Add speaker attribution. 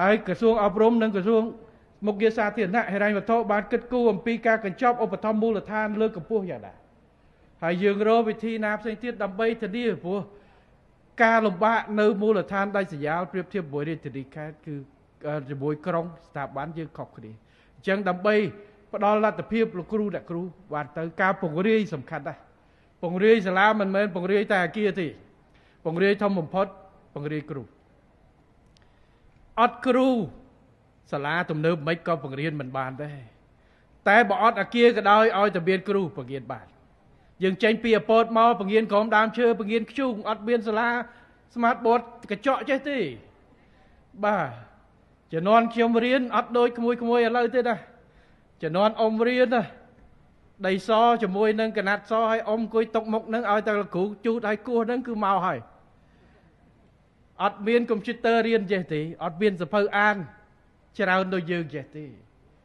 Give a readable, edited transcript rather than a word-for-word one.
Speaker 1: ហើយក្រសួងអប់រំនិងក្រសួងមុខងារសាធារណៈហិរញ្ញវត្ថុបានគិតគូរអំពីការកញ្ចប់ឧបត្ថម្ភមូលដ្ឋានលើកកម្ពស់យ៉ាងណាហើយយើងរកវិធីណាផ្សេងទៀតដើម្បីធានាព្រោះការលំបាកនៅមូលដ្ឋានដាច់ស្រយាលប្រៀបធៀបជាមួយរាជធានីខេត្តគឺជាមួយក្រុងស្ថាប័នយើងខុសគ្នាអញ្ចឹងដើម្បីផ្ដល់លទ្ធភាពលោកគ្រូអ្នកគ្រូបានទៅការពង្រាយសំខាន់ដែរពង្រាយសាលាមិនមែនពង្រាយតែអគារទេពង្រាយធំបំផុតពង្រាយគ្រូអត់គ្រូសាលាទំនើបមិនក៏បង្រៀនមិនបានដែរតែបើអត់អគារក៏ដោយឲ្យតែមានគ្រូបង្រៀនបានយើងចេញពីអពតមកបង្រៀនក្រោមដើមឈើបង្រៀនខ្ជូងអត់មានសាលា smart board កញ្ចក់ចេះទេបាទជំនាន់ខ្ញុំរៀនអត់ដូចក្មួយឥឡូវទេណាជំនាន់អ៊ំរៀនណាដីសជាមួយនឹងកណាត់សឲ្យអ៊ំអង្គុយຕົកមុខនឹងឲ្យតែលោកគ្រូជូតឲ្យគោះនឹងគឺមកហើយអត់មានកុំព្យូទ័ររៀនចេះទេអត់មានសភៅអានច្រើនដូចយើងចេះទេ